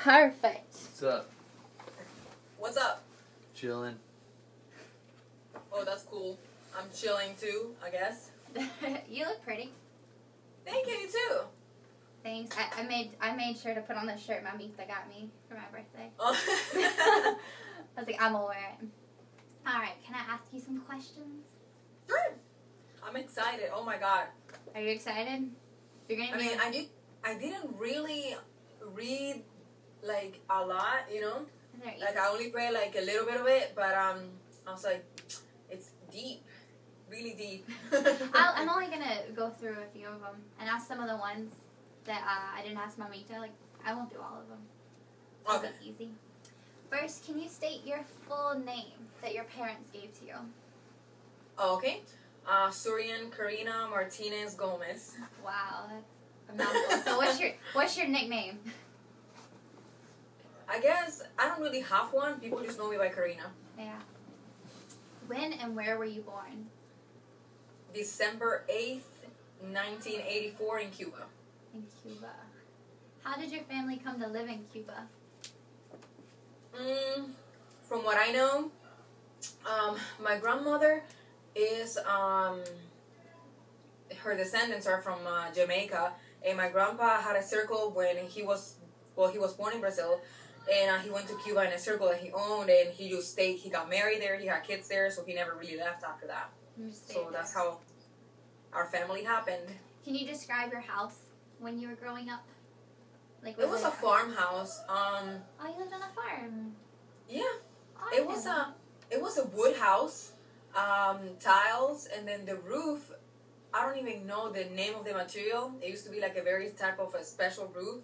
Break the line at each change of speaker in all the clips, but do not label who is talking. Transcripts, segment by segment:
Perfect.
What's up?
What's up?
Chilling.
Oh, that's cool. I'm chilling too, I guess.
You look pretty.
Thank you, too.
Thanks. I made sure to put on the shirt my Mita got me for my birthday.
Oh.
I was like, I'm gonna wear it. Alright, can I ask you some questions?
Sure. I'm excited. Oh my god.
Are you excited? You're gonna
I didn't really read like a lot, you know? Like I only read like a little bit of it, but I was like, it's deep. Really deep.
I'm only gonna go through a few of them and ask some of the ones that I didn't ask Mamita. Like, I won't do all of them. It'll
Okay.
be easy. First, can you state your full name that your parents gave to you?
Okay. Surian Karina Martinez Gomez.
Wow, that's a mouthful. So what's your nickname?
I guess I don't really have one. People just know me by Karina.
Yeah. When and where were you born?
December 8th, 1984 in Cuba.
In Cuba. How did your family come to live in Cuba?
From what I know, my grandmother is, her descendants are from Jamaica, and my grandpa had a circle when he was born in Brazil, and he went to Cuba in a circle that he owned, and he just stayed, he got married there, he had kids there, so he never really left after that. So that's how our family happened.
Can you describe your house when you were growing up? Like,
It was a farmhouse.
Oh, you lived on a farm.
Yeah.
Oh,
It was a wood house, tiles, and then the roof. I don't even know the name of the material. It used to be like a very type of a special roof,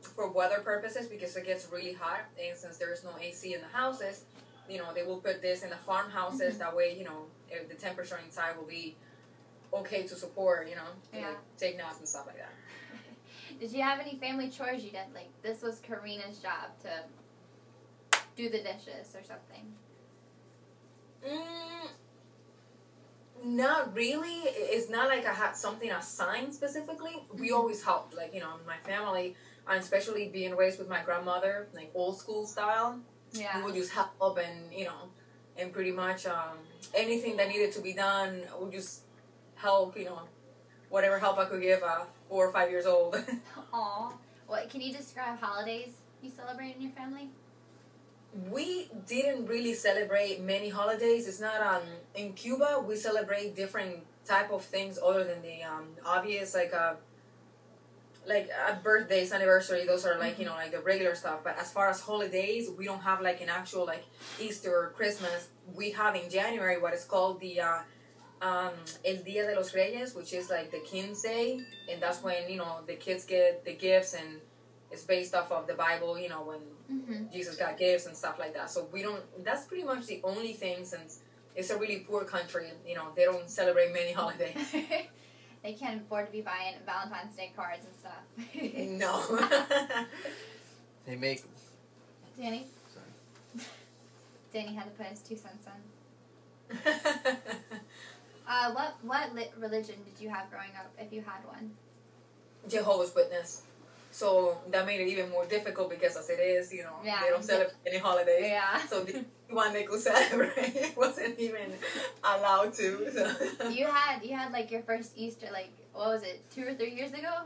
for weather purposes because it gets really hot, and since there is no AC in the houses, you know, they will put this in the farmhouses. That way, you know, if the temperature inside will be okay to support, you know, to like take naps and stuff like that.
Did you have any family chores you did? Like, this was Karina's job to do the dishes or something?
Not really. It's not like I had something assigned specifically. We always helped, like, you know, my family, and especially being raised with my grandmother, like old school style.
Yeah.
We would just help and, you know, and pretty much anything that needed to be done, we just help, you know, whatever help I could give 4 or 5 years old.
Aw. What, can you describe holidays you celebrate in your family?
We didn't really celebrate many holidays. It's not in Cuba. We celebrate different type of things other than the obvious like birthdays, anniversary. Those are like you know like the regular stuff. But as far as holidays, we don't have like an actual like Easter or Christmas. We have in January what is called the El Día de los Reyes, which is like the King's Day, and that's when you know the kids get the gifts and. It's based off of the Bible, you know, when Jesus got gifts and stuff like that. So we don't, that's pretty much the only thing since it's a really poor country, you know, they don't celebrate many holidays.
They can't afford to be buying Valentine's Day cards and stuff.
No.
They make...
Danny?
Sorry.
Danny had to put his 2 cents in. What religion did you have growing up, if you had one?
Jehovah's Witness. So that made it even more difficult because as it is, you know, they don't celebrate any holidays.
Yeah.
So the one they could celebrate wasn't even allowed to. So.
You had like your first Easter, like, what was it, 2 or 3 years ago?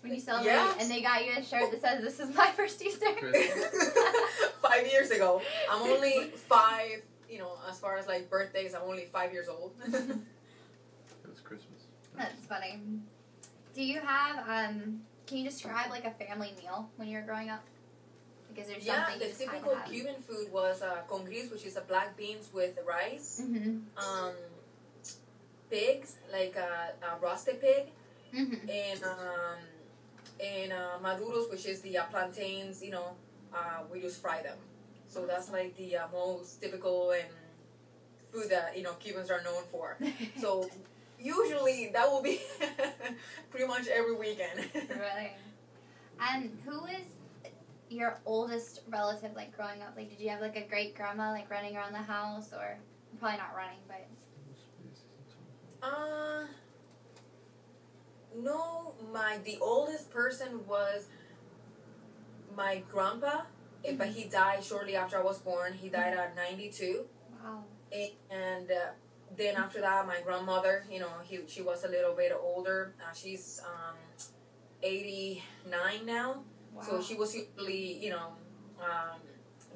When you celebrated,
yes.
And they got you a shirt that says, "This is my first Easter."
5 years ago. I'm only 5, you know, as far as like birthdays, I'm only 5 years old.
It was Christmas.
That's funny. Do you have, can you describe like a family meal when you were growing up? Like, is there something
the
you just
typical
have?
Cuban food was con gris, which is black beans with rice. Pigs, like roasted pig, and maduros, which is the plantains. You know, we just fry them. So that's like the most typical and food that you know Cubans are known for. So. Usually, that will be pretty much every weekend.
Really? And who is your oldest relative, like, growing up? Like, did you have, like, a great-grandma, like, running around the house? Or, probably not running, but... No, the oldest person was
My grandpa, but he died shortly after I was born. He died at 92.
Wow.
And then after that, my grandmother, she was a little bit older. She's 89 now.
Wow.
So she was usually,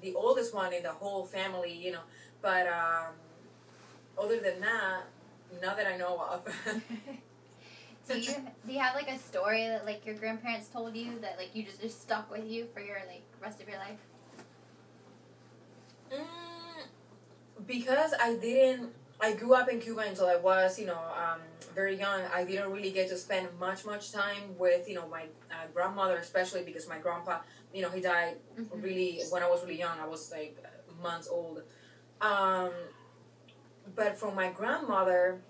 the oldest one in the whole family, But other than that, not that I know of.
So do you have like a story that like your grandparents told you that like you just stuck with you for your like rest of your life?
Because I grew up in Cuba until I was, very young. I didn't really get to spend much time with, my grandmother, especially because my grandpa, he died really when I was really young. I was like months old. But from my grandmother,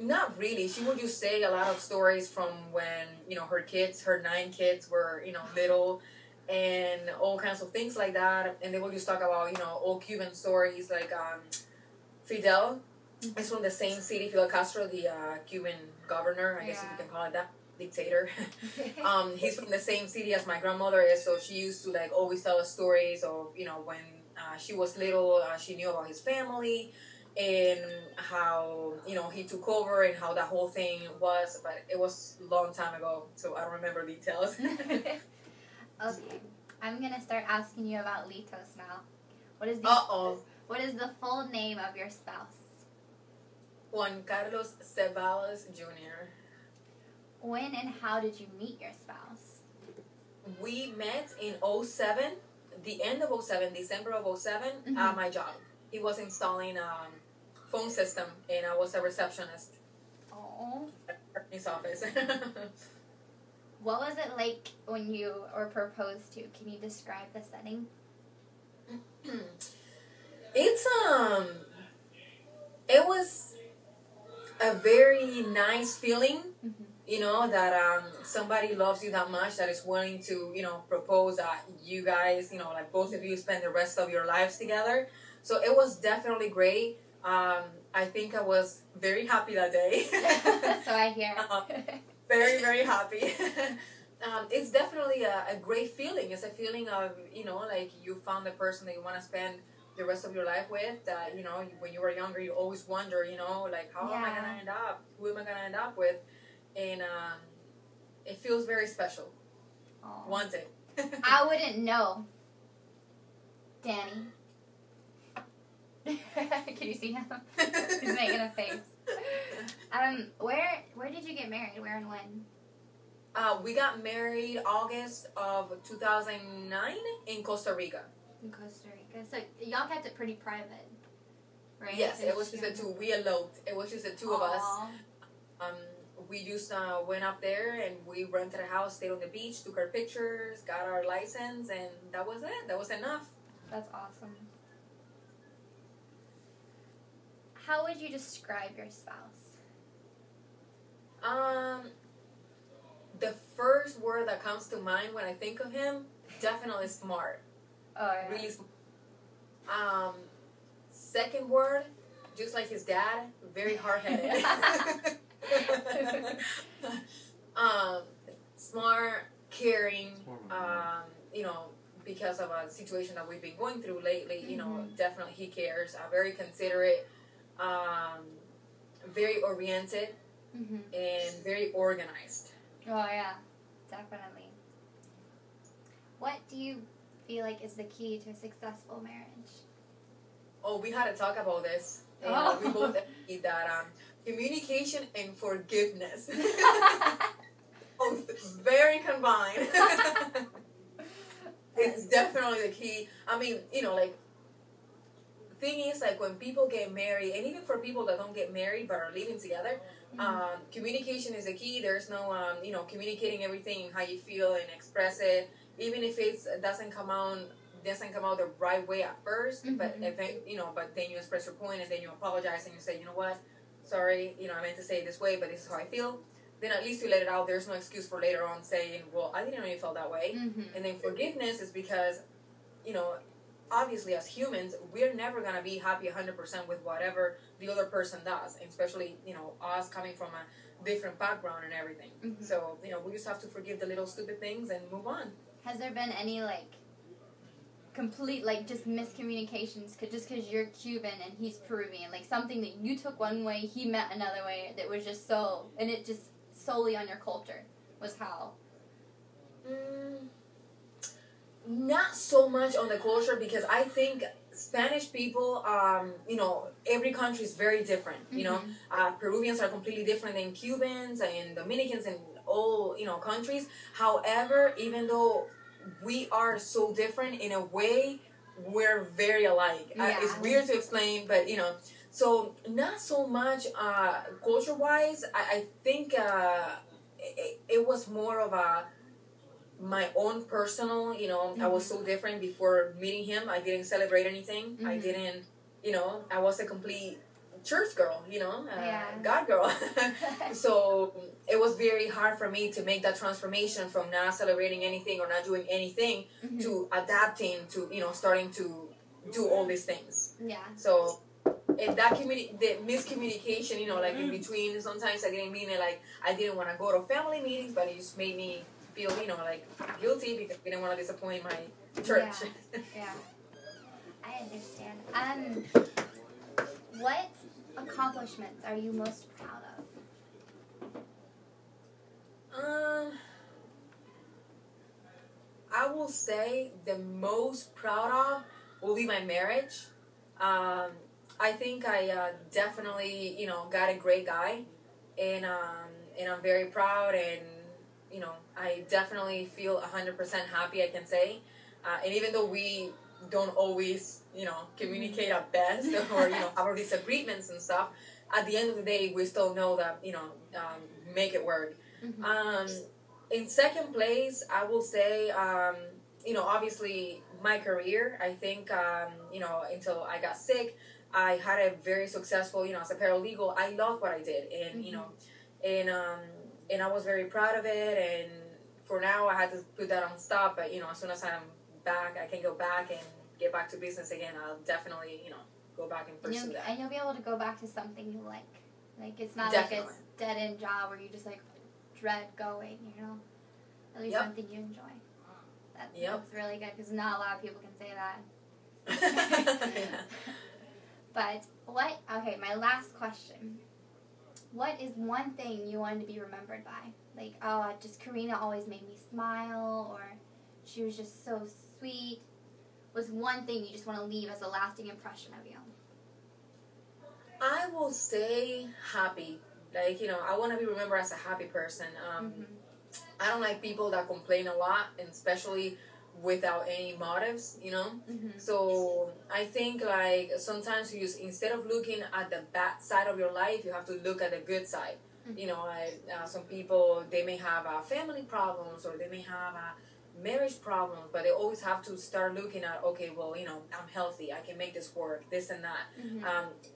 not really. She would just say a lot of stories from when, her 9 kids were, little, and all kinds of things like that. And they would just talk about, old Cuban stories, like Fidel is from the same city, Fidel Castro, the Cuban governor, I guess if you can call it that, dictator. He's from the same city as my grandmother is, so she used to like always tell us stories of, when she was little, she knew about his family, and how, he took over and how that whole thing was, but it was a long time ago, so I don't remember details.
Okay. I'm going to start asking you about Litos now. What is the full name of your spouse?
Juan Carlos Ceballos Jr.
When and how did you meet your spouse?
We met in 07, the end of 07, December of 07, at my job. He was installing phone system, and I was a receptionist.
Oh.
At his office.
What was it like when you were proposed to? Can you describe the setting?
It was a very nice feeling, that somebody loves you that much, that is willing to, propose that you guys, like both of you spend the rest of your lives together. So it was definitely great. I think I was very happy that day.
So I hear.
Very, very happy. It's definitely a great feeling. It's a feeling of, like you found the person that you want to spend the rest of your life with. That, when you were younger, you always wonder, like, how am I going to end up? Who am I going to end up with? And it feels very special.
Aww.
One day.
I wouldn't know. Danny. Can you see him? He's making a face. Where did you get married? Where and when?
We got married August of 2009 in Costa Rica.
In Costa Rica. So y'all kept it pretty private, right?
Yes, it was just the two. We eloped. It was just the two of us. We just went up there and we rented a house, stayed on the beach, took our pictures, got our license, and that was it. That was enough.
That's awesome. How would you describe your spouse?
The first word that comes to mind when I think of him, definitely smart.
Oh, yeah.
Really smart. Second word, just like his dad, very hard-headed. Smart, caring, because of a situation that we've been going through lately, definitely he cares. Very considerate, very oriented, and very organized.
Oh, yeah, definitely. What do you feel like is the key to a successful marriage?
Oh, we had to talk about this. And we both agreed that communication and forgiveness. Very combined. It's definitely the key. I mean, thing is, like, when people get married, and even for people that don't get married but are living together, communication is the key. There's no, communicating everything, how you feel, and express it, even if it doesn't come out the right way at first, but but then you express your point, and then you apologize, and you say, you know what, sorry, I meant to say it this way, but this is how I feel. Then at least you let it out. There's no excuse for later on saying, well, I didn't know you felt that way. And then forgiveness is because, obviously as humans, we're never going to be happy 100% with whatever the other person does, and especially, us coming from a different background and everything. So, we just have to forgive the little stupid things and move on.
Has there been any, like, complete, like, just miscommunications just because you're Cuban and he's Peruvian. Like, something that you took one way, he meant another way, that was just so, and it just solely on your culture was how?
Not so much on the culture, because I think Spanish people, you know, every country is very different. You know, Peruvians are completely different than Cubans and Dominicans and all, you know, countries. However, even though we are so different in a way, we're very alike.
Yeah.
It's weird to explain, but you know, so not so much culture wise. I think it was more of my own personal, you know, I was so different before meeting him. I didn't celebrate anything. I didn't, you know, I was a complete church girl, you know, God girl. So it was very hard for me to make that transformation from not celebrating anything or not doing anything to adapting to, you know, starting to do all these things.
Yeah.
So and that the miscommunication, you know, like in between, sometimes I didn't mean it, like I didn't want to go to family meetings, but it just made me feel, you know, like guilty because I didn't want to disappoint my church.
Yeah. I understand. What accomplishments are you most proud of?
I will say the most proud of will be my marriage. I think I definitely, you know, got a great guy, and I'm very proud, and you know, I definitely feel 100% happy, I can say. And even though we don't always, you know, communicate our best or, you know, have our disagreements and stuff, at the end of the day, we still know that, you know, make it work. In second place, I will say, you know, obviously my career. I think, you know, until I got sick, I had a very successful, you know, as a paralegal. I loved what I did, and, you know, and I was very proud of it, and for now I had to put that on stop, but, you know, as soon as I'm back, I can go back and get back to business again. I'll definitely, you know, go back and pursue that.
And you'll be able to go back to something you like. Like, it's not
Definitely.
like a dead-end job where you just, like, dread going, you know? At least something you enjoy. That's really good, because not a lot of people can say that. But okay, my last question. What is one thing you wanted to be remembered by? Like, oh, just Karina always made me smile, or she was just so sweet. What's one thing you just want to leave as a lasting impression of you?
I will say happy. Like, you know, I want to be remembered as a happy person. I don't like people that complain a lot, and especially without any motives, you know? So I think, like, sometimes you just, instead of looking at the bad side of your life, you have to look at the good side. You know, some people, they may have family problems, or they may have marriage problems, but they always have to start looking at, okay, well, you know, I'm healthy, I can make this work, this and that.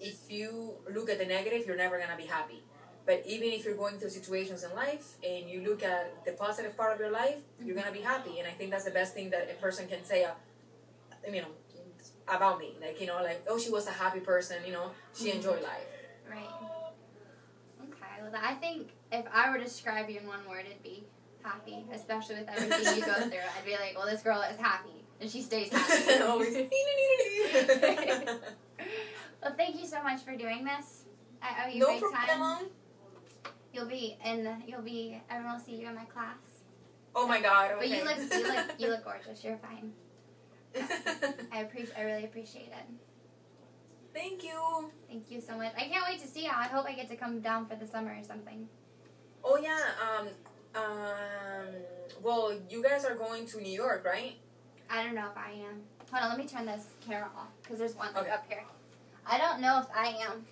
If you look at the negative, you're never going to be happy. But even if you're going through situations in life and you look at the positive part of your life, you're going to be happy. And I think that's the best thing that a person can say, you know, about me. Like, you know, like, oh, she was a happy person, you know, she enjoyed life.
Right. Okay, well, I think if I were to describe you in one word, it'd be happy, especially with everything you go through. I'd be like, well, this girl is happy, and she stays happy.
Always.
Well, thank you so much for doing this. I owe you
No
a big
problem.
time. Everyone will see you in my class.
Oh my God. Okay.
But you look gorgeous. You're fine. I really appreciate it.
Thank you.
Thank you so much. I can't wait to see you. I hope I get to come down for the summer or something.
Oh yeah. Well, you guys are going to New York, right?
I don't know if I am. Hold on, let me turn this camera off because there's one
Okay.
up here. I don't know if I am.